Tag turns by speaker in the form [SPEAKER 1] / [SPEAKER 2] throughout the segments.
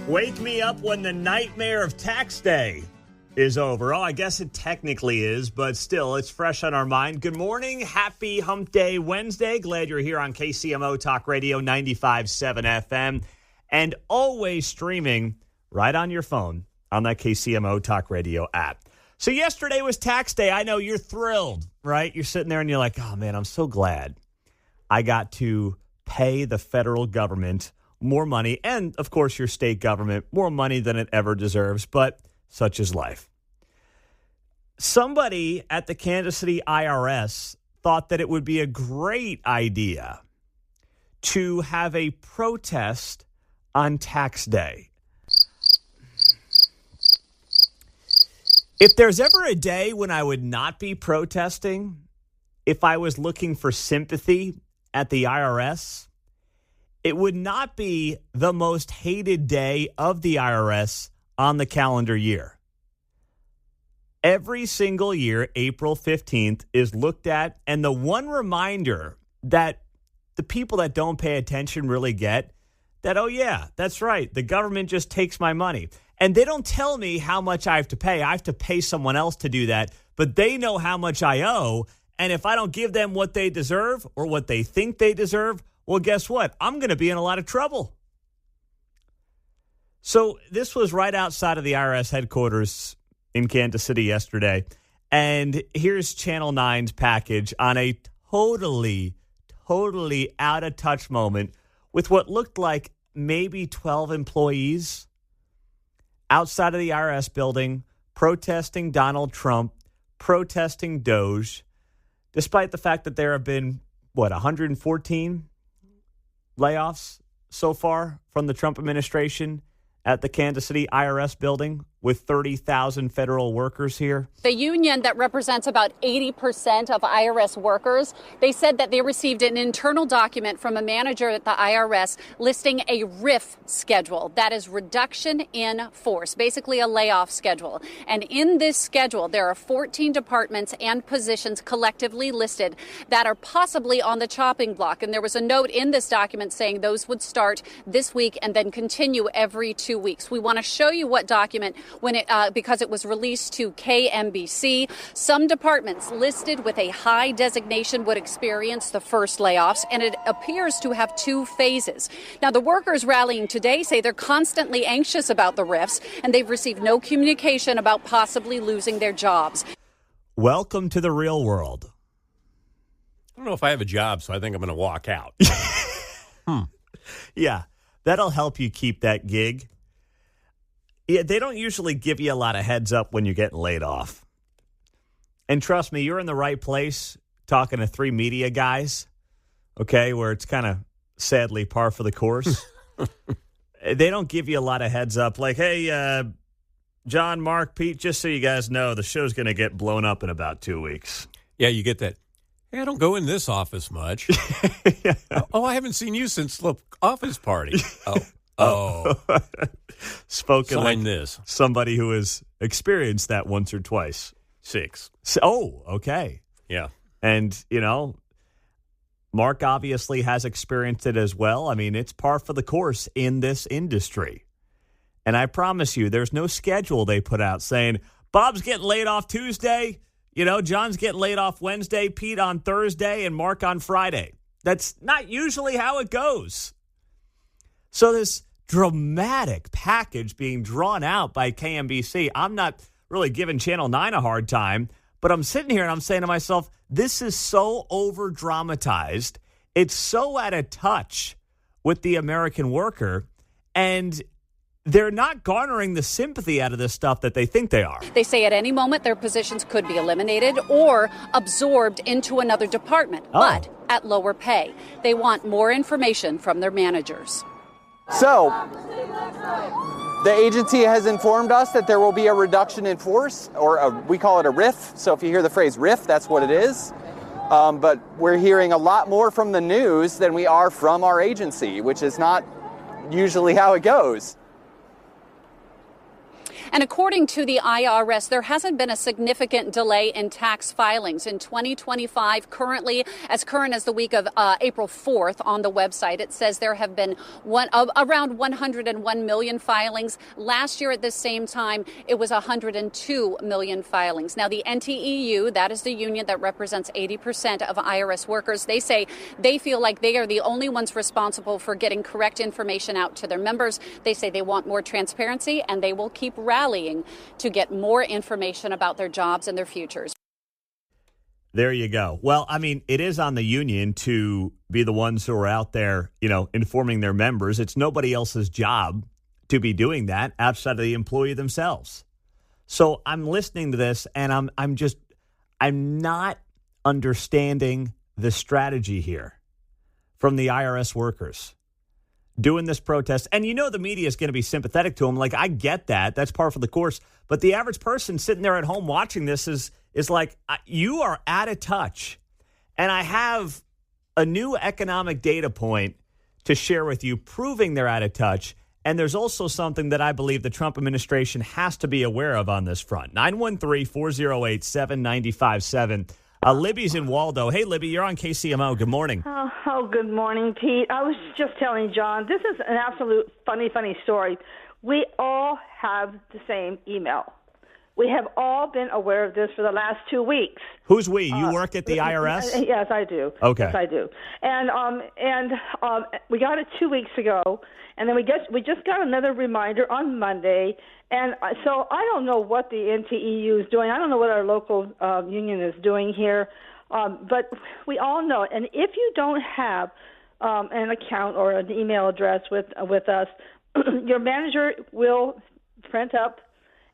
[SPEAKER 1] Wake me up when the nightmare of tax day is over. Oh, I guess it technically is, but still, it's fresh on our mind. Good morning. Happy Hump Day Wednesday. Glad you're here on KCMO Talk Radio 95.7 FM and always streaming right on your phone on that KCMO Talk Radio app. So yesterday was tax day. I know you're thrilled, right? You're sitting there and you're like, oh, man, I'm so glad I got to pay the federal government more money, and, of course, your state government, more money than it ever deserves, but such is life. Somebody at the Kansas City IRS thought that it would be a great idea to have a protest on tax day. If there's ever a day when I would not be protesting, if I was looking for sympathy at the IRS, it would not be the most hated day of the IRS on the calendar year. Every single year, April 15th is looked at, and the one reminder that the people that don't pay attention really get that, oh yeah, that's right, the government just takes my money. And they don't tell me how much I have to pay. I have to pay someone else to do that, but they know how much I owe, and if I don't give them what they deserve or what they think they deserve, well, guess what? I'm going to be in a lot of trouble. So this was right outside of the IRS headquarters in Kansas City yesterday. And here's Channel 9's package on a totally out of touch moment with what looked like maybe 12 employees outside of the IRS building protesting Donald Trump, protesting Doge, despite the fact that there have been, 114 layoffs so far from the Trump administration at the Kansas City IRS building with 30,000 federal workers here.
[SPEAKER 2] The union that represents about 80% of IRS workers, they said that they received an internal document from a manager at the IRS listing a RIF schedule. That is reduction in force, basically a layoff schedule. And in this schedule, there are 14 departments and positions collectively listed that are possibly on the chopping block. And there was a note in this document saying those would start this week and then continue every 2 weeks. We want to show you what document because it was released to KMBC. Some departments listed with a high designation would experience the first layoffs, and it appears to have two phases. Now, the workers rallying today say they're constantly anxious about the RIFs, and they've received no communication about possibly losing their jobs.
[SPEAKER 1] Welcome to the real world.
[SPEAKER 3] I don't know if I have a job, so I think I'm going to walk out.
[SPEAKER 1] Yeah, that'll help you keep that gig. Yeah, they don't usually give you a lot of heads up when you're getting laid off. And trust me, you're in the right place talking to three media guys, okay, where it's kind of sadly par for the course. They don't give you a lot of heads up like, hey, John, Mark, Pete, just so you guys know, the show's going to get blown up in about 2 weeks.
[SPEAKER 3] Yeah, you get that. Hey, I don't go in this office much. Yeah. Oh, I haven't seen you since the office party. Oh.
[SPEAKER 1] Spoken
[SPEAKER 3] Sign
[SPEAKER 1] like
[SPEAKER 3] this.
[SPEAKER 1] Somebody who has experienced that once or twice.
[SPEAKER 3] 6.
[SPEAKER 1] Oh, okay.
[SPEAKER 3] Yeah.
[SPEAKER 1] And, Mark obviously has experienced it as well. I mean, it's par for the course in this industry. And I promise you, there's no schedule they put out saying, Bob's getting laid off Tuesday, John's getting laid off Wednesday, Pete on Thursday, and Mark on Friday. That's not usually how it goes. So this dramatic package being drawn out by KMBC, I'm not really giving Channel 9 a hard time, but I'm sitting here and I'm saying to myself, this is so over-dramatized. It's so out of touch with the American worker, and they're not garnering the sympathy out of this stuff that they think they are.
[SPEAKER 2] They say at any moment their positions could be eliminated or absorbed into another department, but at lower pay. They want more information from their managers.
[SPEAKER 4] So, the agency has informed us that there will be a reduction in force, we call it a RIF. So if you hear the phrase RIF, that's what it is. But we're hearing a lot more from the news than we are from our agency, which is not usually how it goes.
[SPEAKER 2] And according to the IRS, there hasn't been a significant delay in tax filings. In 2025, currently, as current as the week of April 4th on the website, it says there have been around 101 million filings. Last year at this same time, it was 102 million filings. Now, the NTEU, that is the union that represents 80% of IRS workers, they say they feel like they are the only ones responsible for getting correct information out to their members. They say they want more transparency, and they will keep rallying to get more information about their jobs and their futures.
[SPEAKER 1] There you go. Well, I mean, it is on the union to be the ones who are out there, informing their members. It's nobody else's job to be doing that outside of the employee themselves. So I'm listening to this, and I'm not understanding the strategy here from the IRS workers doing this protest. And the media is going to be sympathetic to them. Like, I get that. That's par for the course. But the average person sitting there at home watching this is like, you are out of touch. And I have a new economic data point to share with you proving they're out of touch. And there's also something that I believe the Trump administration has to be aware of on this front. 913-408-7957. Libby's in Waldo. Hey, Libby, you're on KCMO. Good morning.
[SPEAKER 5] Oh, good morning, Pete. I was just telling John, this is an absolute funny story. We all have the same email. We have all been aware of this for the last 2 weeks.
[SPEAKER 1] Who's we? You work at the IRS?
[SPEAKER 5] Yes, I do.
[SPEAKER 1] Okay.
[SPEAKER 5] Yes, I do. And we got it 2 weeks ago, and then we just got another reminder on Monday. And so I don't know what the NTEU is doing. I don't know what our local union is doing here, but we all know it. And if you don't have an account or an email address with us, your manager will print up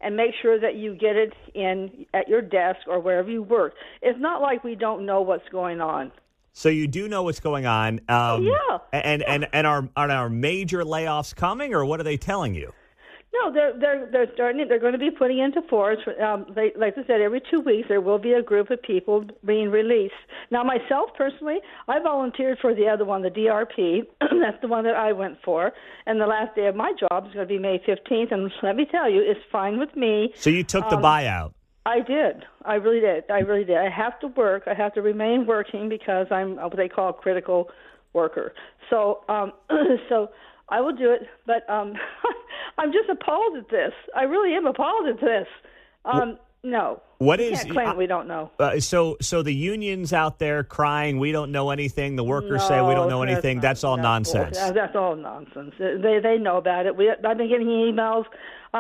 [SPEAKER 5] and make sure that you get it in at your desk or wherever you work. It's not like we don't know what's going on.
[SPEAKER 1] So you do know what's going on.
[SPEAKER 5] Yeah.
[SPEAKER 1] And are our major layoffs coming, or what are they telling you?
[SPEAKER 5] No, they're starting. They're going to be putting into force. Like I said, every 2 weeks there will be a group of people being released. Now, myself personally, I volunteered for the other one, the DRP. That's the one that I went for. And the last day of my job is going to be May 15th. And let me tell you, it's fine with me.
[SPEAKER 1] So you took the buyout.
[SPEAKER 5] I did. I really did. I have to work. I have to remain working because I'm what they call a critical worker. So, I will do it, but I'm just appalled at this. I really am appalled at this. No.
[SPEAKER 1] What
[SPEAKER 5] we
[SPEAKER 1] is?
[SPEAKER 5] Can't claim we don't know.
[SPEAKER 1] So the unions out there crying, we don't know anything. The workers say we don't know anything. That's all nonsense.
[SPEAKER 5] That's all nonsense. They know about it. I've been getting emails.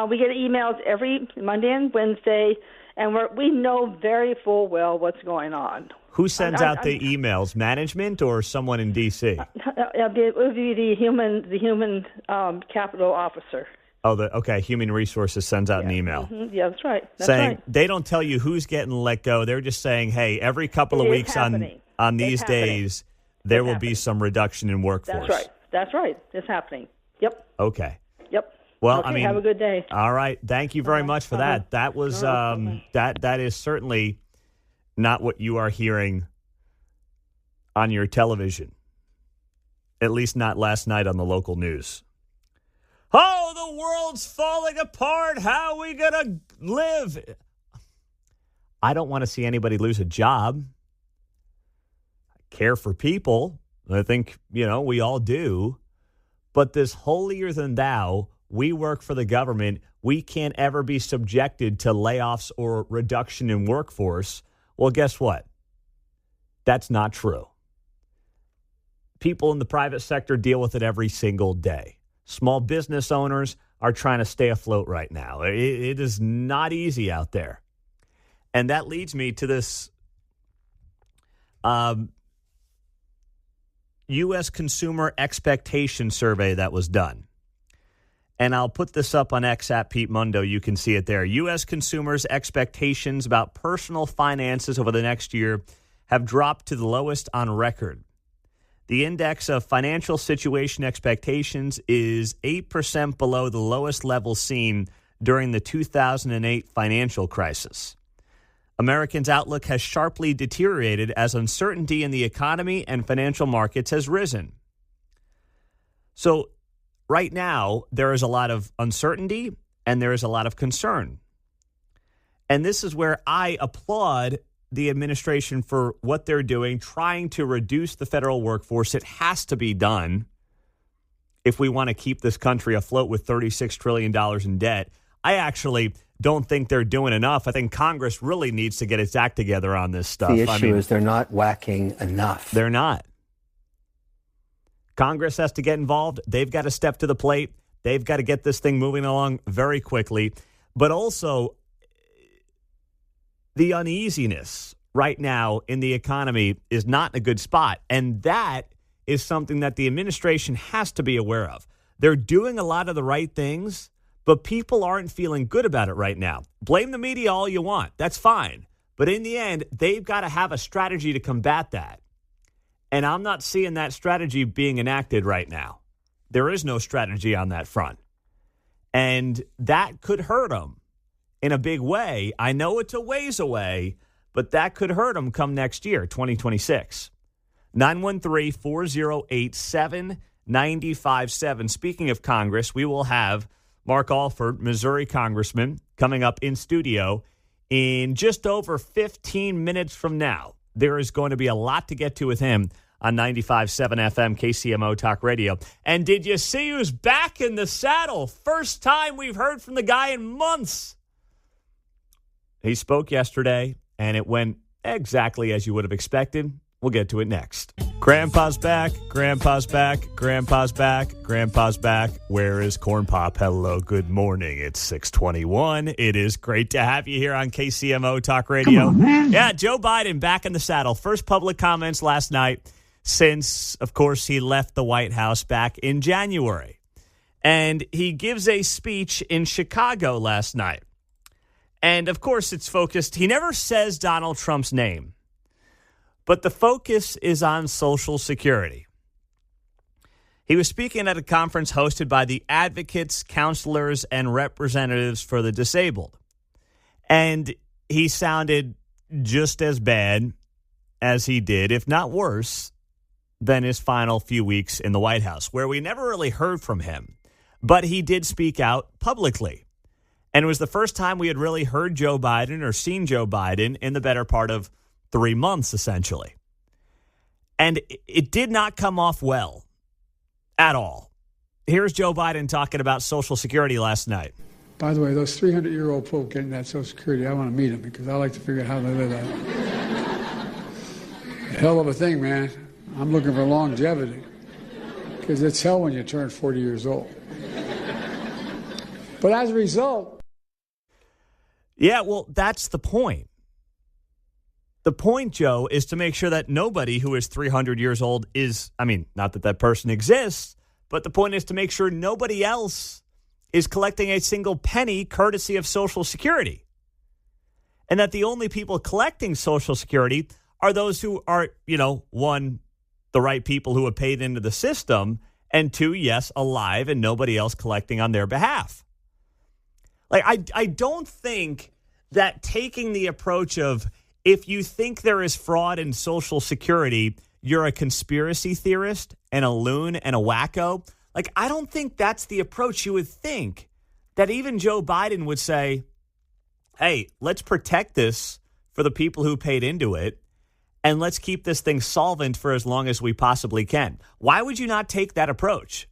[SPEAKER 5] We get emails every Monday and Wednesday, and we know very full well what's going on.
[SPEAKER 1] Who sends out the emails? Management or someone in D.C.?
[SPEAKER 5] It would be the human capital officer.
[SPEAKER 1] Oh, Human Resources sends out an email.
[SPEAKER 5] Mm-hmm. Yeah, that's right.
[SPEAKER 1] Saying they don't tell you who's getting let go. They're just saying, hey, every couple of weeks on these days, there will be some reduction in workforce.
[SPEAKER 5] That's right. It's happening. Yep.
[SPEAKER 1] Okay.
[SPEAKER 5] Yep.
[SPEAKER 1] Well,
[SPEAKER 5] okay, have a good day.
[SPEAKER 1] All right. Thank you very much for that. That was that is certainly not what you are hearing on your television, at least not last night on the local news. Oh, the world's falling apart. How are we going to live? I don't want to see anybody lose a job. I care for people. I think, we all do. But this holier than thou, we work for the government, we can't ever be subjected to layoffs or reduction in workforce. Well, guess what? That's not true. People in the private sector deal with it every single day. Small business owners are trying to stay afloat right now. It is not easy out there. And that leads me to this U.S. Consumer Expectation Survey that was done. And I'll put this up on X at Pete Mundo. You can see it there. U.S. consumers' expectations about personal finances over the next year have dropped to the lowest on record. The index of financial situation expectations is 8% below the lowest level seen during the 2008 financial crisis. Americans' outlook has sharply deteriorated as uncertainty in the economy and financial markets has risen. So right now, there is a lot of uncertainty and there is a lot of concern. And this is where I applaud the administration for what they're doing, trying to reduce the federal workforce. It has to be done if we want to keep this country afloat with $36 trillion in debt. I actually don't think they're doing enough. I think Congress really needs to get its act together on this stuff.
[SPEAKER 6] The issue is they're not whacking enough.
[SPEAKER 1] They're not. Congress has to get involved. They've got to step to the plate. They've got to get this thing moving along very quickly. But also, the uneasiness right now in the economy is not in a good spot. And that is something that the administration has to be aware of. They're doing a lot of the right things, but people aren't feeling good about it right now. Blame the media all you want. That's fine. But in the end, they've got to have a strategy to combat that. And I'm not seeing that strategy being enacted right now. There is no strategy on that front. And that could hurt them in a big way. I know it's a ways away, but that could hurt them come next year, 2026. 913-408-7957. Speaking of Congress, we will have Mark Alford, Missouri congressman, coming up in studio in just over 15 minutes from now. There is going to be a lot to get to with him on 95.7 FM KCMO Talk Radio. And did you see who's back in the saddle? First time we've heard from the guy in months. He spoke yesterday, and it went exactly as you would have expected. We'll get to it next. Grandpa's back, Grandpa's back, Grandpa's back, Grandpa's back. Where is Corn Pop? Hello, good morning. It's 6:21. It is great to have you here on KCMO Talk Radio. Come on, man. Yeah, Joe Biden back in the saddle. First public comments last night since, of course, he left the White House back in January. And he gives a speech in Chicago last night. And, of course, it's focused. He never says Donald Trump's name. But the focus is on Social Security. He was speaking at a conference hosted by the advocates, counselors, and representatives for the disabled. And he sounded just as bad as he did, if not worse, than his final few weeks in the White House, where we never really heard from him. But he did speak out publicly. And it was the first time we had really heard Joe Biden or seen Joe Biden in the better part of 3 months, essentially. And it did not come off well at all. Here's Joe Biden talking about Social Security last night.
[SPEAKER 7] By the way, those 300-year-old folk getting that Social Security, I want to meet them because I like to figure out how they live that. Hell of a thing, man. I'm looking for longevity because it's hell when you turn 40 years old. But as a result...
[SPEAKER 1] Yeah, well, that's the point. The point, Joe, is to make sure that nobody who is 300 years old is, not that that person exists, but the point is to make sure nobody else is collecting a single penny courtesy of Social Security. And that the only people collecting Social Security are those who are, one, the right people who have paid into the system, and two, yes, alive and nobody else collecting on their behalf. I don't think that taking the approach of, if you think there is fraud in Social Security, you're a conspiracy theorist and a loon and a wacko. I don't think that's the approach. You would think that even Joe Biden would say, hey, let's protect this for the people who paid into it, and let's keep this thing solvent for as long as we possibly can. Why would you not take that approach?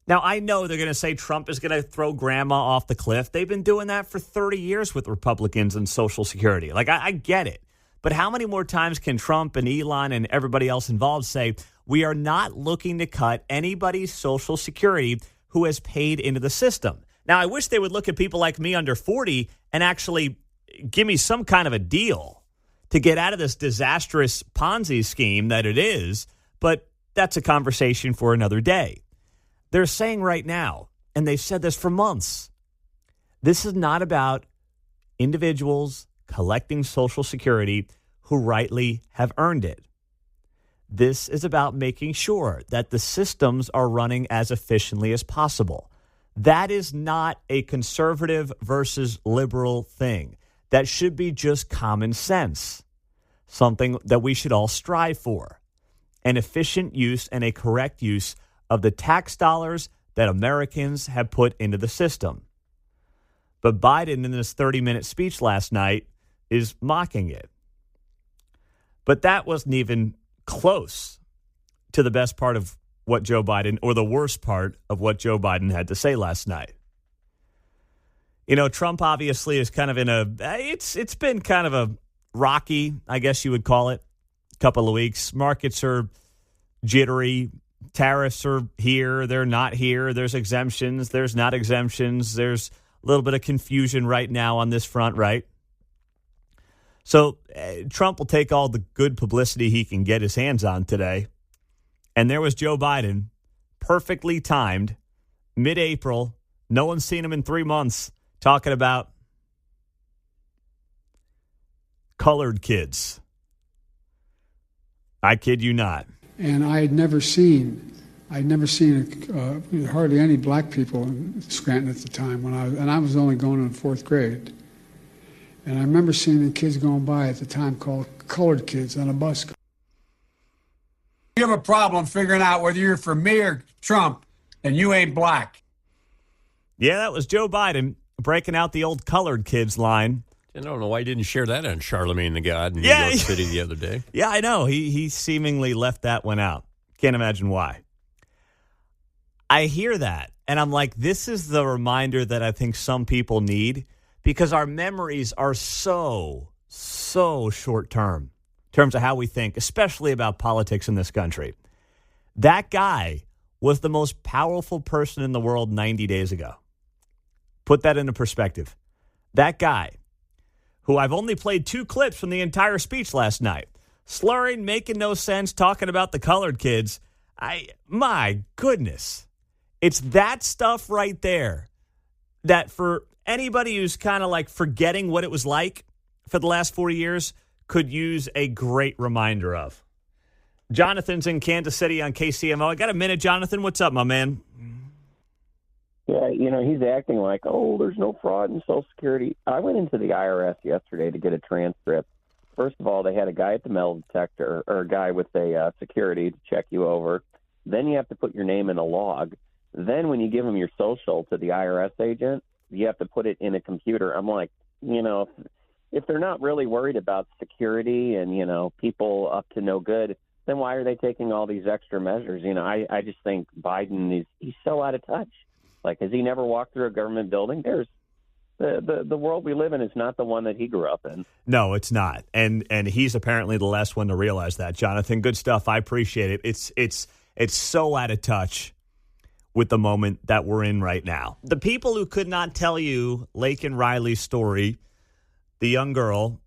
[SPEAKER 1] Now, I know they're going to say Trump is going to throw grandma off the cliff. They've been doing that for 30 years with Republicans and Social Security. I get it. But how many more times can Trump and Elon and everybody else involved say, we are not looking to cut anybody's Social Security who has paid into the system? Now, I wish they would look at people like me under 40 and actually give me some kind of a deal to get out of this disastrous Ponzi scheme that it is. But that's a conversation for another day. They're saying right now, and they've said this for months, this is not about individuals collecting Social Security who rightly have earned it. This is about making sure that the systems are running as efficiently as possible. That is not a conservative versus liberal thing. That should be just common sense, something that we should all strive for. An efficient use and a correct use of the tax dollars that Americans have put into the system. But Biden, in this 30-minute speech last night, is mocking it. But that wasn't even close to the best part of what Joe Biden, or the worst part of what Joe Biden had to say last night. You know, Trump obviously is kind of in it's been kind of a rocky, I guess you would call it, couple of weeks. Markets are jittery. Tariffs are here. They're not here. There's exemptions. There's not exemptions. There's a little bit of confusion right now on this front, right? So Trump will take all the good publicity he can get his hands on today. And there was Joe Biden, perfectly timed, mid-April. No one's seen him in 3 months, talking about colored kids. I kid you not.
[SPEAKER 7] And I had never seen hardly any black people in Scranton at the time I was only going in the 4th grade. And I remember seeing the kids going by at the time called colored kids on a bus.
[SPEAKER 8] You have a problem figuring out whether you're for me or Trump, and you ain't black.
[SPEAKER 1] Yeah, that was Joe Biden breaking out the old colored kids line.
[SPEAKER 3] I don't know why he didn't share that on Charlemagne the God in New York City the other day.
[SPEAKER 1] Yeah, I know. He seemingly left that one out. Can't imagine why. I hear that, and I'm like, this is the reminder that I think some people need, because our memories are so short-term in terms of how we think, especially about politics in this country. That guy was the most powerful person in the world 90 days ago. Put that into perspective. That guy, who I've only played 2 clips from the entire speech last night, slurring, making no sense, talking about the colored kids. My goodness. It's that stuff right there that for anybody who's kind of like forgetting what it was like for the last 4 years could use a great reminder of. Jonathan's in Kansas City on KCMO. I got a minute, Jonathan. What's up, my man?
[SPEAKER 9] Yeah, he's acting like, there's no fraud in Social Security. I went into the IRS yesterday to get a transcript. First of all, they had a guy at the metal detector, or a guy with a security to check you over. Then you have to put your name in a log. Then when you give them your social to the IRS agent, you have to put it in a computer. I'm like, if they're not really worried about security and, people up to no good, then why are they taking all these extra measures? I just think Biden he's so out of touch. Like, has he never walked through a government building? There's the world we live in is not the one that he grew up in.
[SPEAKER 1] No, it's not. And he's apparently the last one to realize that, Jonathan. Good stuff. I appreciate it. It's so out of touch with the moment that we're in right now. The people who could not tell you Laken Riley's story, the young girl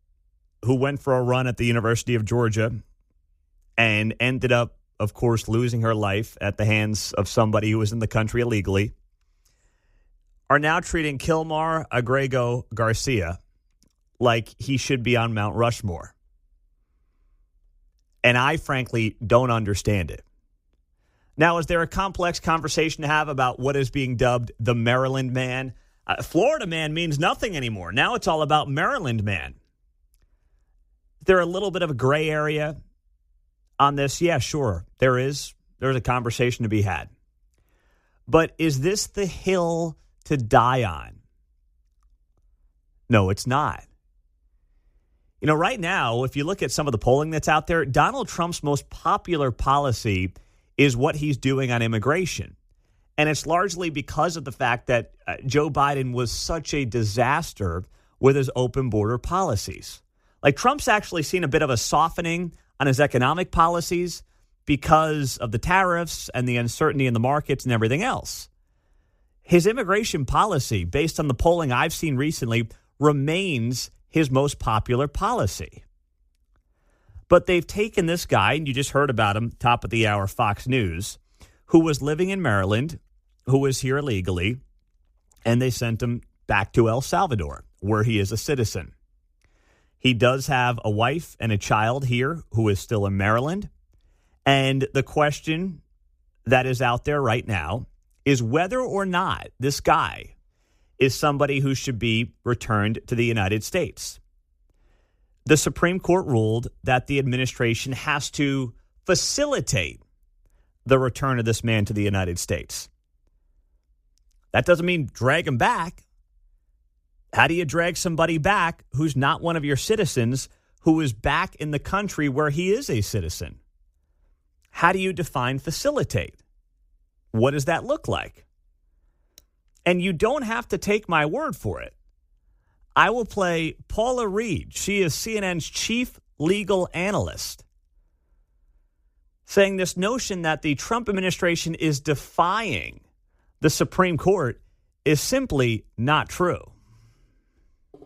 [SPEAKER 1] who went for a run at the University of Georgia and ended up, of course, losing her life at the hands of somebody who was in the country illegally, are now treating Kilmar Agrego Garcia like he should be on Mount Rushmore. And I, frankly, don't understand it. Now, is there a complex conversation to have about what is being dubbed the Maryland man? Florida man means nothing anymore. Now it's all about Maryland man. Is there a little bit of a gray area on this? Yeah, sure. There's a conversation to be had. But is this the hill to die on? No, it's not. Right now, if you look at some of the polling that's out there, Donald Trump's most popular policy is what he's doing on immigration. And it's largely because of the fact that Joe Biden was such a disaster with his open border policies. Like, Trump's actually seen a bit of a softening on his economic policies because of the tariffs and the uncertainty in the markets and everything else. His immigration policy, based on the polling I've seen recently, remains his most popular policy. But they've taken this guy, and you just heard about him, top of the hour, Fox News, who was living in Maryland, who was here illegally, and they sent him back to El Salvador, where he is a citizen. He does have a wife and a child here who is still in Maryland. And the question that is out there right now is whether or not this guy is somebody who should be returned to the United States. The Supreme Court ruled that the administration has to facilitate the return of this man to the United States. That doesn't mean drag him back. How do you drag somebody back who's not one of your citizens, who is back in the country where he is a citizen? How do you define facilitate? What does that look like? And you don't have to take my word for it. I will play Paula Reed. She is CNN's chief legal analyst, saying this notion that the Trump administration is defying the Supreme Court is simply not true.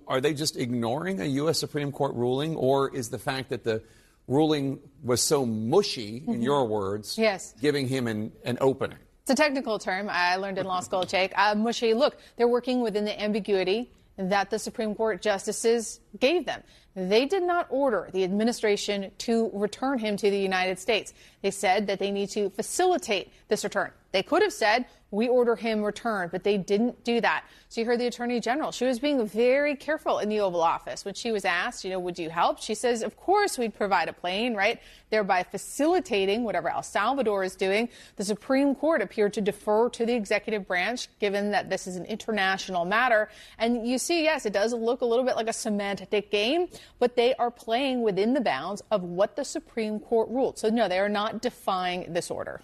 [SPEAKER 10] Are they just ignoring a U.S. Supreme Court ruling, or is the fact that the ruling was so mushy, in your words, giving him an opening?
[SPEAKER 11] It's a technical term I learned in law school, Jake. Mushy, look, they're working within the ambiguity that the Supreme Court justices gave them. They did not order the administration to return him to the United States. They said that they need to facilitate this return. They could have said, we order him returned, but they didn't do that. So you heard the Attorney General. She was being very careful in the Oval Office when she was asked, would you help? She says, of course we'd provide a plane, right? Thereby facilitating whatever El Salvador is doing. The Supreme Court appeared to defer to the executive branch, given that this is an international matter. And you see, yes, it does look a little bit like a semantic game, but they are playing within the bounds of what the Supreme Court ruled. So no, they are not defying this order.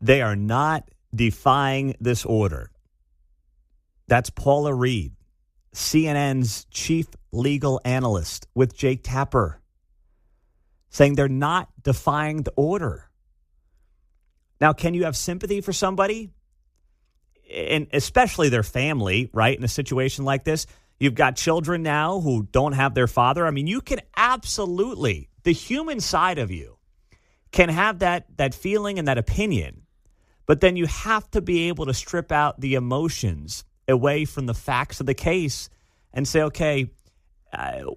[SPEAKER 1] They are not defying this order. That's Paula Reed, CNN's chief legal analyst, with Jake Tapper, saying they're not defying the order. Now, can you have sympathy for somebody, and especially their family, right, in a situation like this? You've got children now who don't have their father. I mean, you can absolutely, the human side of you can have that feeling and that opinion. But then you have to be able to strip out the emotions away from the facts of the case and say, okay,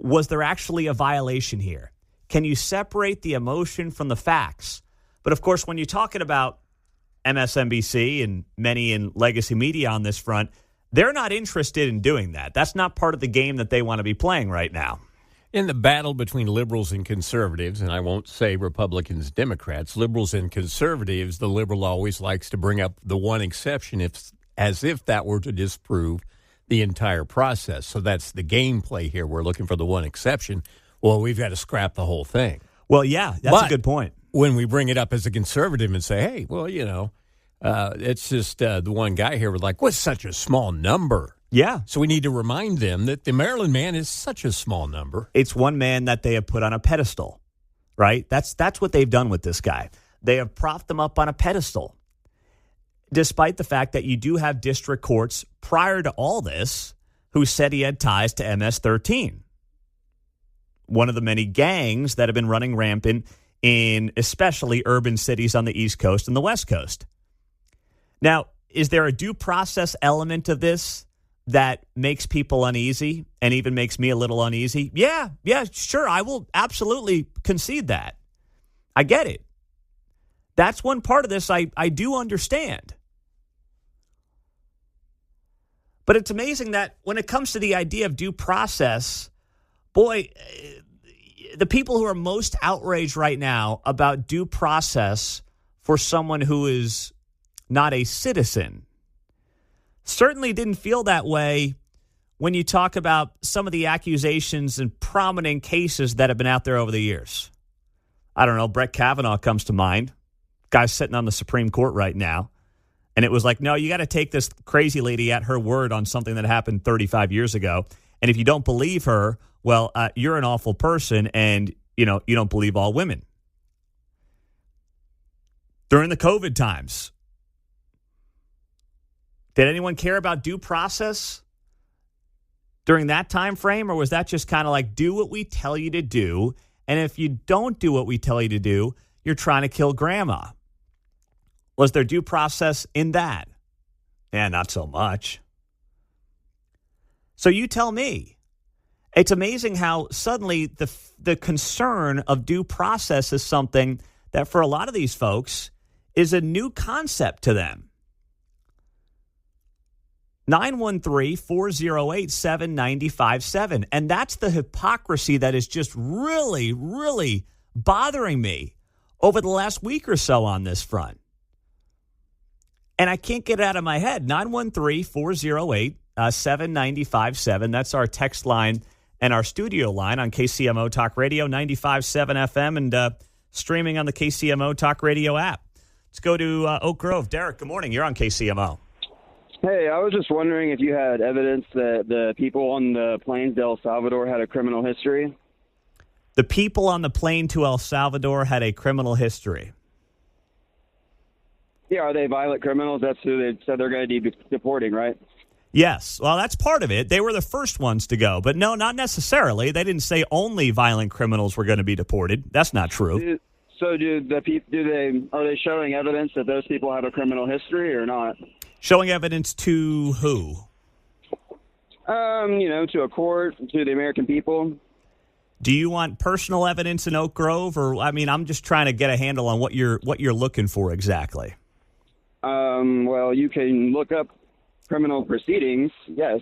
[SPEAKER 1] was there actually a violation here? Can you separate the emotion from the facts? But of course, when you're talking about MSNBC and many in legacy media on this front, they're not interested in doing that. That's not part of the game that they want to be playing right now.
[SPEAKER 3] In the battle between liberals and conservatives, and I won't say Republicans, Democrats, liberals and conservatives, the liberal always likes to bring up the one exception as if that were to disprove the entire process. So that's the gameplay here. We're looking for the one exception. Well, we've got to scrap the whole thing.
[SPEAKER 1] Well, yeah, that's a good point.
[SPEAKER 3] When we bring it up as a conservative and say, hey, well, it's just the one guy here was like, what's such a small number?
[SPEAKER 1] Yeah.
[SPEAKER 3] So we need to remind them that the Maryland man is such a small number.
[SPEAKER 1] It's one man that they have put on a pedestal, right? That's what they've done with this guy. They have propped him up on a pedestal, despite the fact that you do have district courts prior to all this who said he had ties to MS-13, one of the many gangs that have been running rampant in especially urban cities on the East Coast and the West Coast. Now, is there a due process element of this that makes people uneasy and even makes me a little uneasy? Yeah, sure. I will absolutely concede that. I get it. That's one part of this I do understand. But it's amazing that when it comes to the idea of due process, boy, the people who are most outraged right now about due process for someone who is not a citizen certainly didn't feel that way when you talk about some of the accusations and prominent cases that have been out there over the years. I don't know, Brett Kavanaugh comes to mind. Guy's sitting on the Supreme Court right now. And it was like, no, you got to take this crazy lady at her word on something that happened 35 years ago. And if you don't believe her, well, you're an awful person and, you don't believe all women. During the COVID times, did anyone care about due process during that time frame, or was that just kind of like do what we tell you to do, and if you don't do what we tell you to do, you're trying to kill grandma? Was there due process in that? Yeah, not so much. So you tell me. It's amazing how suddenly the concern of due process is something that for a lot of these folks is a new concept to them. 913-408-7957. And that's the hypocrisy that is just really, really bothering me over the last week or so on this front. And I can't get it out of my head. 913-408-7957. That's our text line and our studio line on KCMO Talk Radio, 95.7 FM, and streaming on the KCMO Talk Radio app. Let's go to Oak Grove. Derek, good morning. You're on KCMO.
[SPEAKER 12] Hey, I was just wondering if you had evidence that the people on the plane to El Salvador had a criminal history.
[SPEAKER 1] The people on the plane to El Salvador had a criminal history.
[SPEAKER 12] Yeah, are they violent criminals? That's who they said they're going to be deporting, right?
[SPEAKER 1] Yes. Well, that's part of it. They were the first ones to go. But no, not necessarily. They didn't say only violent criminals were going to be deported. That's not true.
[SPEAKER 12] Are they showing evidence that those people have a criminal history or not?
[SPEAKER 1] Showing evidence to who?
[SPEAKER 12] To a court, to the American people.
[SPEAKER 1] Do you want personal evidence in Oak Grove, or I'm just trying to get a handle on what you're looking for exactly.
[SPEAKER 12] Well, you can look up criminal proceedings, yes.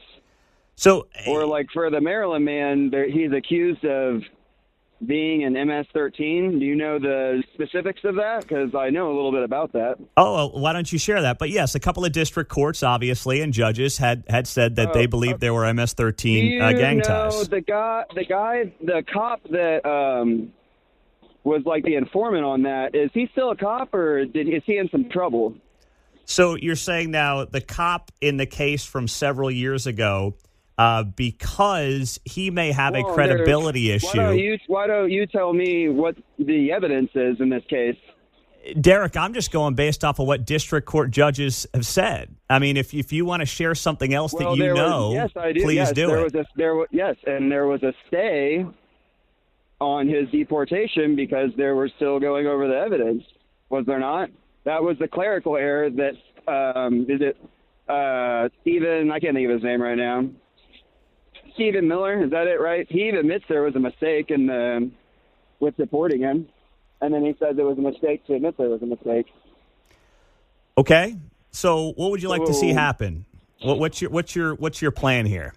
[SPEAKER 1] So,
[SPEAKER 12] or like for the Maryland man, he's accused of being an MS-13. Do you know the specifics of that? Because I know a little bit about that.
[SPEAKER 1] Oh, well, why don't you share that? But yes, a couple of district courts, obviously, and judges had said that they believed there were MS-13 gang ties.
[SPEAKER 12] The cop that was like the informant on that, is he still a cop or is he in some trouble?
[SPEAKER 1] So you're saying now the cop in the case from several years ago, because he may have a credibility issue.
[SPEAKER 12] Why don't you tell me what the evidence is in this case?
[SPEAKER 1] Derek, I'm just going based off of what district court judges have said. I mean, if you want to share something else that you know,
[SPEAKER 12] yes, I do.
[SPEAKER 1] Please do it.
[SPEAKER 12] There was a stay on his deportation because they were still going over the evidence. Was there not? That was the clerical error that, Stephen, I can't think of his name right now. Stephen Miller, is that it, right? He admits there was a mistake with deporting him, and then he said there was a mistake to admit there was a mistake.
[SPEAKER 1] Okay, so what would you like to see happen? What's your plan here?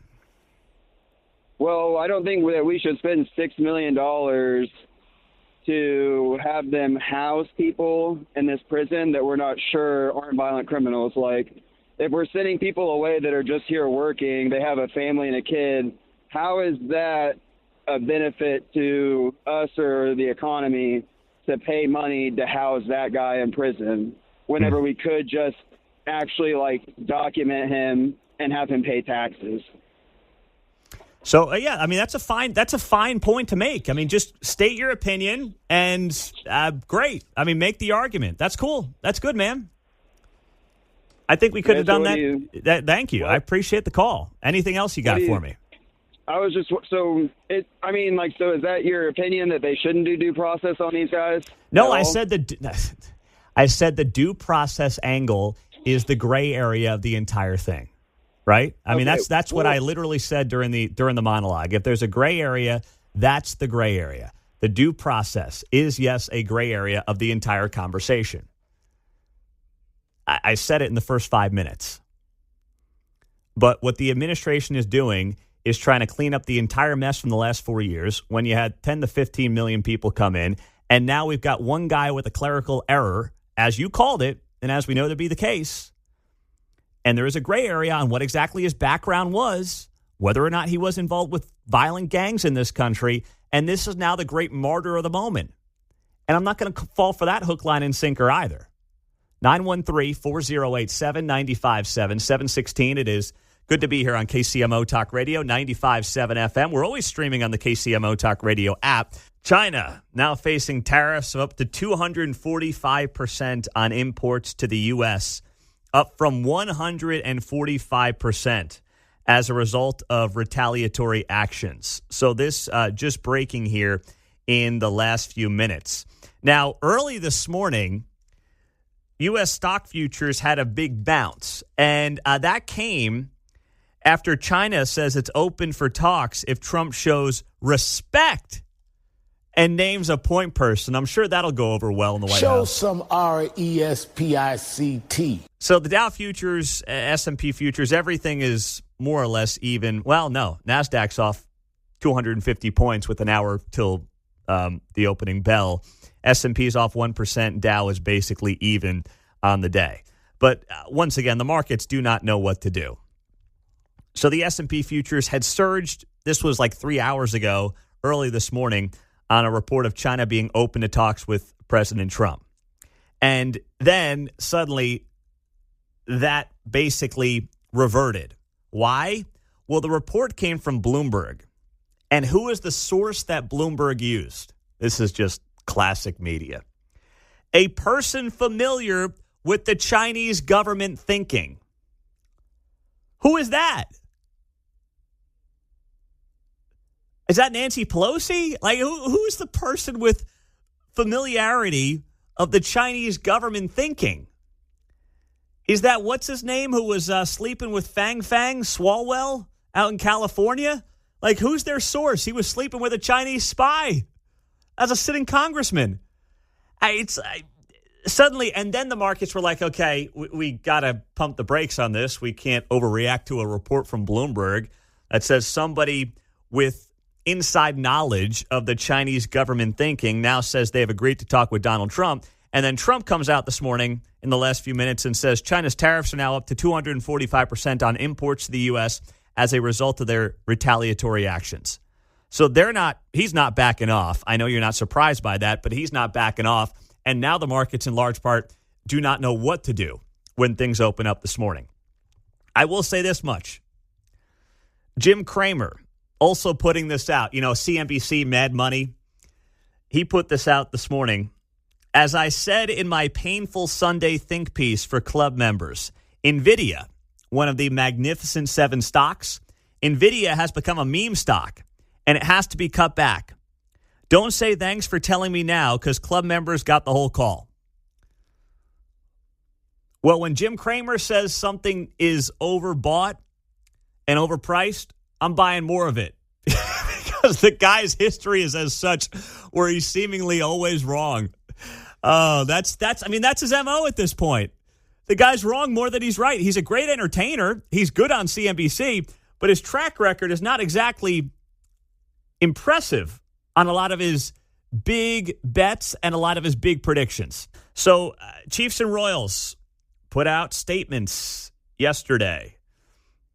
[SPEAKER 12] Well, I don't think that we should spend $6 million to have them house people in this prison that we're not sure aren't violent criminals. Like, if we're sending people away that are just here working, they have a family and a kid, how is that a benefit to us or the economy to pay money to house that guy in prison whenever we could just actually, document him and have him pay taxes?
[SPEAKER 1] So, that's a fine point to make. Just state your opinion and great. Make the argument. That's cool. That's good, man. I think we could have done that. Thank you. I appreciate the call. Anything else you got for me?
[SPEAKER 12] I was just, so is that your opinion that they shouldn't do due process on these guys?
[SPEAKER 1] No, I said the due process angle is the gray area of the entire thing. Right? That's what I literally said during the monologue. If there's a gray area, that's the gray area. The due process is, yes, a gray area of the entire conversation. I said it in the first 5 minutes. But what the administration is doing is trying to clean up the entire mess from the last 4 years when you had 10 to 15 million people come in. And now we've got one guy with a clerical error, as you called it, and as we know to be the case. And there is a gray area on what exactly his background was, whether or not he was involved with violent gangs in this country. And this is now the great martyr of the moment. And I'm not going to fall for that hook, line, and sinker either. 913-408-7957, 716. It is good to be here on KCMO Talk Radio, 95.7 FM. We're always streaming on the KCMO Talk Radio app. China now facing tariffs of up to 245% on imports to the U.S., up from 145% as a result of retaliatory actions. So this just breaking here in the last few minutes. Now, early this morning, U.S. stock futures had a big bounce, and that came after China says it's open for talks if Trump shows respect and names a point person. I'm sure that'll go over well in the White House.
[SPEAKER 13] Show some RESPICT.
[SPEAKER 1] So the Dow futures, S&P futures, everything is more or less even. Well, no, NASDAQ's off 250 points with an hour till the opening bell. S&P's off 1%. Dow is basically even on the day. But once again, the markets do not know what to do. So the S&P futures had surged. This was like 3 hours ago, early this morning, on a report of China being open to talks with President Trump. And then suddenly that basically reverted. Why? Well, the report came from Bloomberg. And who is the source that Bloomberg used? This is just classic media. A person familiar with the Chinese government thinking. Who is that? Is that Nancy Pelosi? Like, who's the person with familiarity of the Chinese government thinking? Is that what's his name who was sleeping with Fang Swalwell out in California? Like, who's their source? He was sleeping with a Chinese spy as a sitting congressman. Suddenly, and then the markets were like, okay, we got to pump the brakes on this. We can't overreact to a report from Bloomberg that says somebody with inside knowledge of the Chinese government thinking now says they have agreed to talk with Donald Trump. And then Trump comes out this morning in the last few minutes and says China's tariffs are now up to 245% on imports to the U.S. as a result of their retaliatory actions. So he's not backing off. I know you're not surprised by that, but he's not backing off. And now the markets in large part do not know what to do when things open up this morning. I will say this much. Jim Cramer also putting this out, CNBC Mad Money. He put this out this morning. As I said in my painful Sunday think piece for club members, NVIDIA, one of the Magnificent Seven stocks, NVIDIA has become a meme stock, and it has to be cut back. Don't say thanks for telling me now because club members got the whole call. Well, when Jim Cramer says something is overbought and overpriced, I'm buying more of it because the guy's history is as such where he's seemingly always wrong. Oh, that's his MO at this point. The guy's wrong more than he's right. He's a great entertainer. He's good on CNBC, but his track record is not exactly impressive on a lot of his big bets and a lot of his big predictions. So Chiefs and Royals put out statements yesterday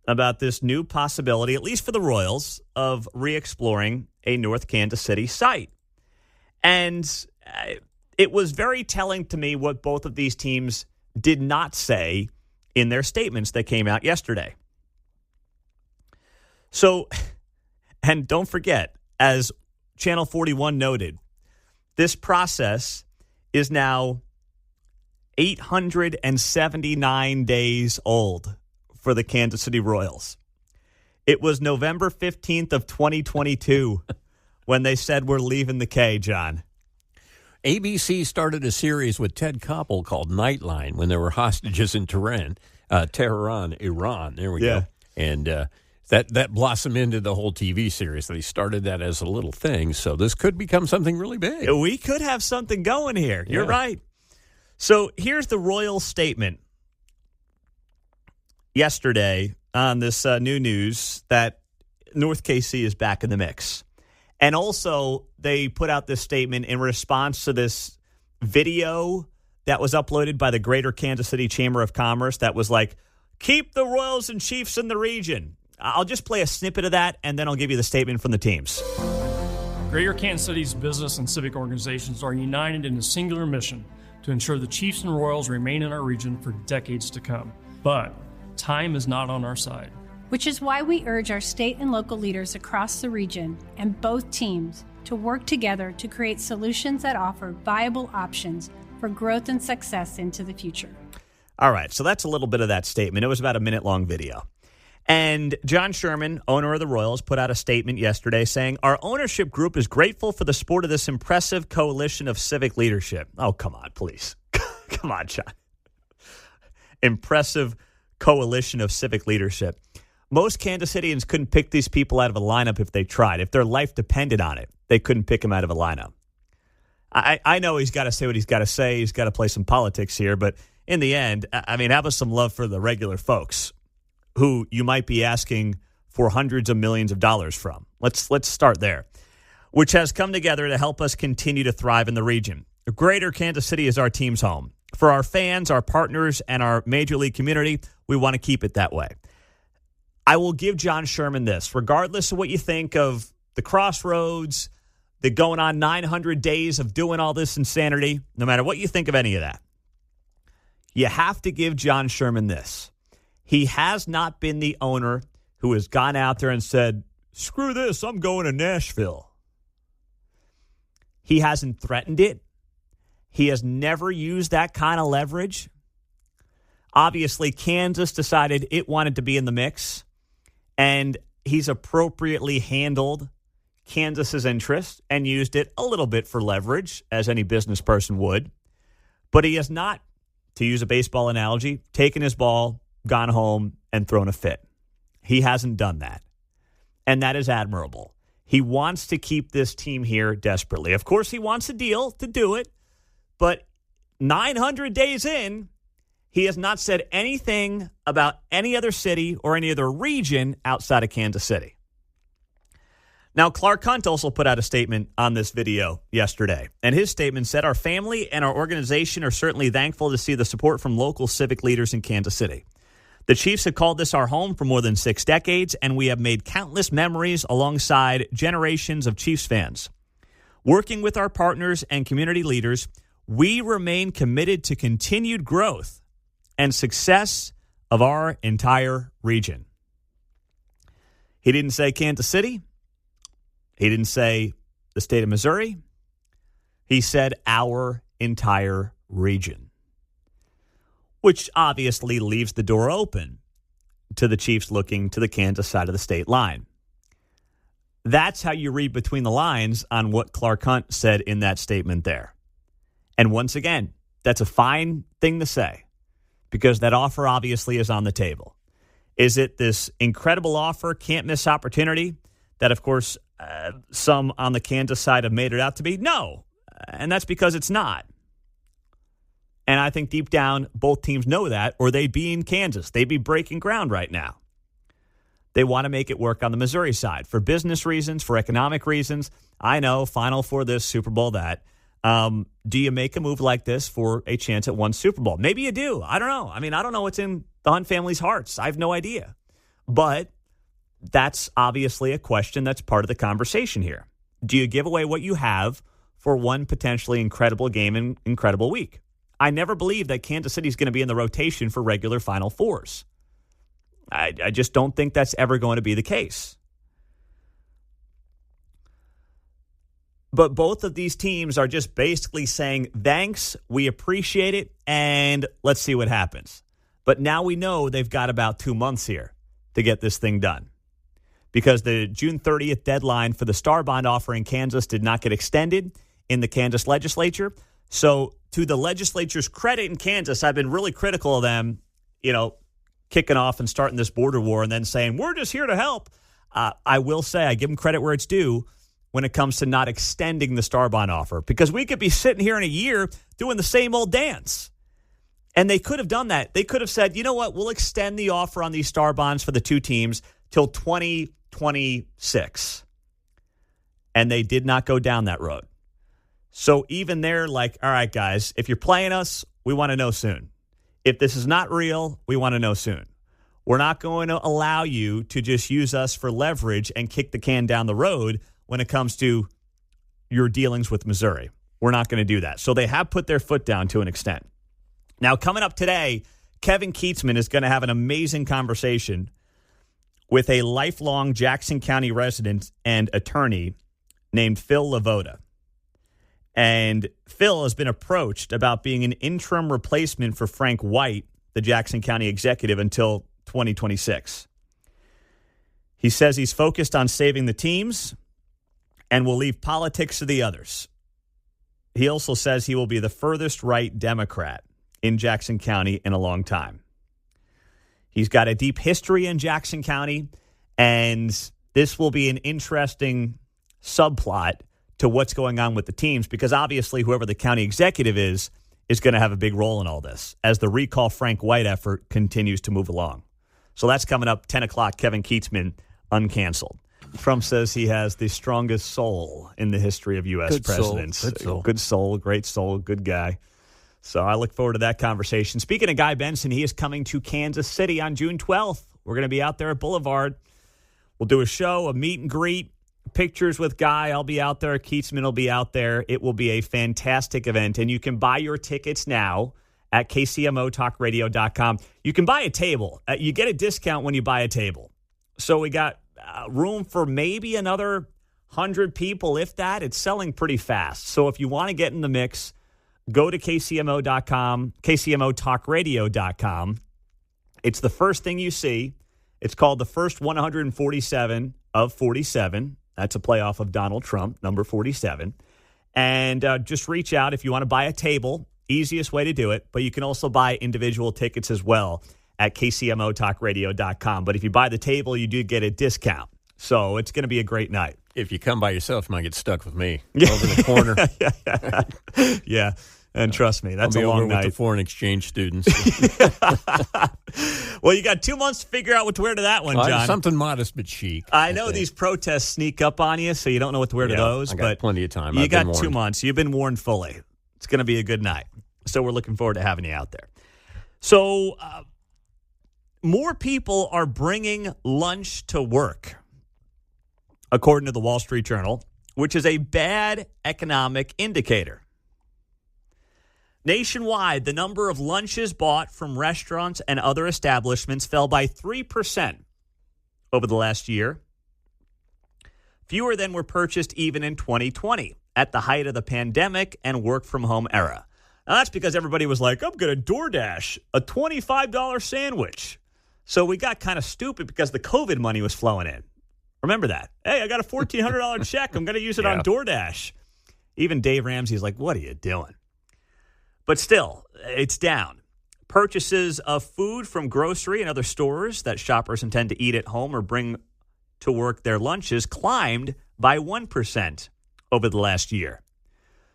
[SPEAKER 1] about this new possibility, at least for the Royals, of re-exploring a North Kansas City site. And it was very telling to me what both of these teams did not say in their statements that came out yesterday. So, and don't forget, as Channel 41 noted, this process is now 879 days old for the Kansas City Royals. It was November 15th of 2022 when they said we're leaving the K, John.
[SPEAKER 3] ABC started a series with Ted Koppel called Nightline when there were hostages in Tehran, Iran. There we go. And that blossomed into the whole TV series. They started that as a little thing, so this could become something really big.
[SPEAKER 1] We could have something going here. You're right. So here's the Royal statement yesterday on this new news that North KC is back in the mix. And also, they put out this statement in response to this video that was uploaded by the Greater Kansas City Chamber of Commerce that was like, keep the Royals and Chiefs in the region. I'll just play a snippet of that, and then I'll give you the statement from the teams.
[SPEAKER 13] Greater Kansas City's business and civic organizations are united in a singular mission to ensure the Chiefs and Royals remain in our region for decades to come. But time is not on our side.
[SPEAKER 14] Which is why we urge our state and local leaders across the region and both teams to work together to create solutions that offer viable options for growth and success into the future.
[SPEAKER 1] All right, so that's a little bit of that statement. It was about a minute-long video. And John Sherman, owner of the Royals, put out a statement yesterday saying, our ownership group is grateful for the support of this impressive coalition of civic leadership. Oh, come on, please. Come on, John. Impressive coalition of civic leadership. Most Kansas Cityans couldn't pick these people out of a lineup if they tried. If their life depended on it, they couldn't pick them out of a lineup. I know he's got to say what he's got to say. He's got to play some politics here. But in the end, I mean, have us some love for the regular folks who you might be asking for hundreds of millions of dollars from. Let's start there, which has come together to help us continue to thrive in the region. Greater Kansas City is our team's home. For our fans, our partners, and our Major League community, we want to keep it that way. I will give John Sherman this. Regardless of what you think of the crossroads, the going on 900 days of doing all this insanity, no matter what you think of any of that, you have to give John Sherman this. He has not been the owner who has gone out there and said, screw this, I'm going to Nashville. He hasn't threatened it. He has never used that kind of leverage. Obviously, Kansas decided it wanted to be in the mix, and he's appropriately handled Kansas's interest and used it a little bit for leverage, as any business person would. But he has not, to use a baseball analogy, taken his ball, gone home, and thrown a fit. He hasn't done that. And that is admirable. He wants to keep this team here desperately. Of course, he wants a deal to do it. But 900 days in, he has not said anything about any other city or any other region outside of Kansas City. Now, Clark Hunt also put out a statement on this video yesterday. And his statement said, our family and our organization are certainly thankful to see the support from local civic leaders in Kansas City. The Chiefs have called this our home for more than 6 decades, and we have made countless memories alongside generations of Chiefs fans. Working with our partners and community leaders, we remain committed to continued growth and success of our entire region. He didn't say Kansas City. He didn't say the state of Missouri. He said our entire region, which obviously leaves the door open to the Chiefs looking to the Kansas side of the state line. That's how you read between the lines on what Clark Hunt said in that statement there. And once again, that's a fine thing to say because that offer obviously is on the table. Is it this incredible offer, can't miss opportunity that, of course, some on the Kansas side have made it out to be? No, and that's because it's not. And I think deep down, both teams know that, or they'd be in Kansas. They'd be breaking ground right now. They want to make it work on the Missouri side for business reasons, for economic reasons. I know, Final Four this, Super Bowl that. Do you make a move like this for a chance at one Super Bowl? Maybe you do. I don't know. I mean, I don't know what's in the Hunt family's hearts. I have no idea. But that's obviously a question that's part of the conversation here. Do you give away what you have for one potentially incredible game and incredible week? I never believed that Kansas City is going to be in the rotation for regular Final Fours. I just don't think that's ever going to be the case. But both of these teams are just basically saying, thanks, we appreciate it, and let's see what happens. But now we know they've got about 2 months here to get this thing done. Because the June 30th deadline for the Star Bond offer in Kansas did not get extended in the Kansas legislature. So to the legislature's credit in Kansas, I've been really critical of them, kicking off and starting this border war and then saying, we're just here to help. I will say I give them credit where it's due when it comes to not extending the Star Bond offer, because we could be sitting here in a year doing the same old dance. And they could have done that. They could have said, you know what, we'll extend the offer on these Star Bonds for the two teams till 2026. And they did not go down that road. So even they're like, all right, guys, if you're playing us, we want to know soon. If this is not real, we want to know soon. We're not going to allow you to just use us for leverage and kick the can down the road when it comes to your dealings with Missouri. We're not going to do that. So they have put their foot down to an extent. Now, coming up today, Kevin Keatsman is going to have an amazing conversation with a lifelong Jackson County resident and attorney named Phil Lavoda. And Phil has been approached about being an interim replacement for Frank White, the Jackson County executive, until 2026. He says he's focused on saving the teams and will leave politics to the others. He also says he will be the furthest right Democrat in Jackson County in a long time. He's got a deep history in Jackson County, and this will be an interesting subplot to what's going on with the teams, because obviously whoever the county executive is going to have a big role in all this as the recall Frank White effort continues to move along. So that's coming up 10 o'clock, Kevin Keatsman, uncanceled. Trump says he has the strongest soul in the history of U.S. presidents. Good soul, great soul, good guy. So I look forward to that conversation. Speaking of Guy Benson, he is coming to Kansas City on June 12th. We're going to be out there at Boulevard. We'll do a show, a meet and greet, pictures with Guy. I'll be out there. Keatsman will be out there. It will be a fantastic event, and you can buy your tickets now at KCMOTalkRadio.com. You can buy a table. You get a discount when you buy a table. So we got room for maybe another 100 people, if that. It's selling pretty fast. So if you want to get in the mix, go to KCMO.com, KCMOTalkRadio.com. It's the first thing you see. It's called the first 147 of 47. That's a playoff of Donald Trump, number 47. And just reach out if you want to buy a table. Easiest way to do it. But you can also buy individual tickets as well at KCMOTalkRadio.com. But if you buy the table, you do get a discount. So it's going to be a great night.
[SPEAKER 3] If you come by yourself, you might get stuck with me over the corner.
[SPEAKER 1] Yeah. And trust me, that's a long
[SPEAKER 3] over
[SPEAKER 1] night.
[SPEAKER 3] With the foreign exchange students.
[SPEAKER 1] Well, you got 2 months to figure out what to wear to that one, John.
[SPEAKER 3] Something modest but chic.
[SPEAKER 1] I know these protests sneak up on you, so you don't know what to wear to those.
[SPEAKER 3] I got
[SPEAKER 1] but
[SPEAKER 3] plenty of time.
[SPEAKER 1] You got 2 months. You've been warned fully. It's going to be a good night. So we're looking forward to having you out there. So more people are bringing lunch to work, according to the Wall Street Journal, which is a bad economic indicator. Nationwide, the number of lunches bought from restaurants and other establishments fell by 3% over the last year. Fewer than were purchased even in 2020, at the height of the pandemic and work-from-home era. Now, that's because everybody was like, I'm going to DoorDash a $25 sandwich. So we got kind of stupid because the COVID money was flowing in. Remember that. Hey, I got a $1,400 check. I'm going to use it on DoorDash. Even Dave Ramsey's like, what are you doing? But still, it's down. Purchases of food from grocery and other stores that shoppers intend to eat at home or bring to work their lunches climbed by 1% over the last year.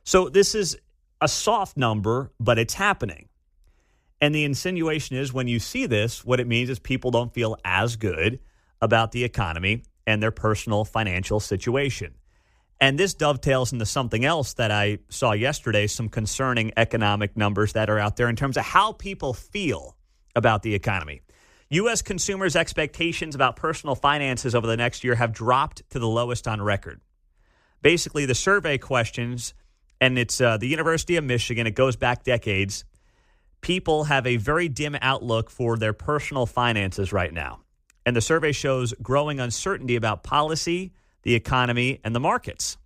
[SPEAKER 1] So this is a soft number, but it's happening. And the insinuation is when you see this, what it means is people don't feel as good about the economy and their personal financial situation. And this dovetails into something else that I saw yesterday, some concerning economic numbers that are out there in terms of how people feel about the economy. U.S. consumers' expectations about personal finances over the next year have dropped to the lowest on record. Basically, the survey questions, and it's the University of Michigan, it goes back decades, people have a very dim outlook for their personal finances right now. And the survey shows growing uncertainty about policy, the economy, and the markets.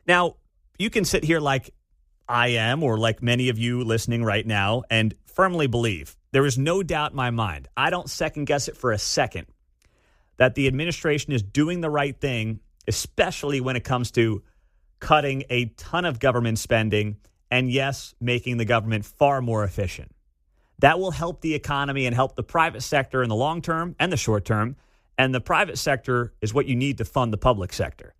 [SPEAKER 1] Now, you can sit here like I am, or like many of you listening right now, and firmly believe, there is no doubt in my mind, I don't second guess it for a second, that the administration is doing the right thing, especially when it comes to cutting a ton of government spending and, yes, making the government far more efficient. That will help the economy and help the private sector in the long term and the short term. And the private sector is what you need to fund the public sector.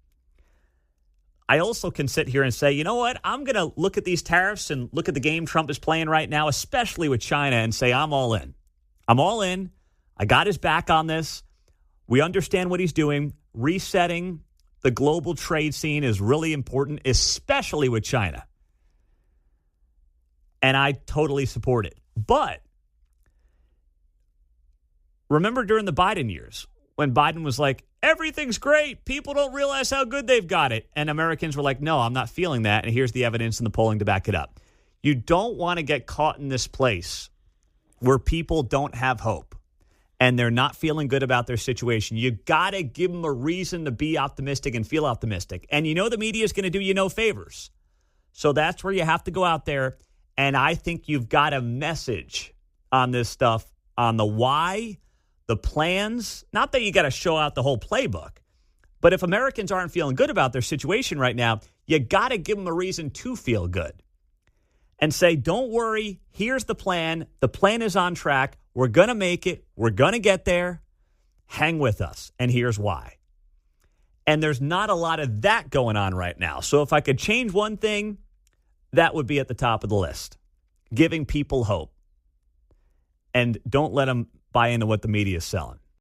[SPEAKER 1] I also can sit here and say, you know what? I'm going to look at these tariffs and look at the game Trump is playing right now, especially with China, and say, I'm all in. I'm all in. I got his back on this. We understand what he's doing. Resetting the global trade scene is really important, especially with China. And I totally support it. But remember during the Biden years, when Biden was like, everything's great, people don't realize how good they've got it. And Americans were like, no, I'm not feeling that. And here's the evidence and the polling to back it up. You don't want to get caught in this place where people don't have hope and they're not feeling good about their situation. You got to give them a reason to be optimistic and feel optimistic. And you know the media is going to do you no favors. So that's where you have to go out there. And I think you've got a message on this stuff, on the why, the plans. Not that you got to show out the whole playbook, but if Americans aren't feeling good about their situation right now, you got to give them a reason to feel good and say, don't worry, here's the plan. The plan is on track. We're going to make it. We're going to get there. Hang with us. And here's why. And there's not a lot of that going on right now. So if I could change one thing, that would be at the top of the list. Giving people hope. And don't let them buy into what the media is selling.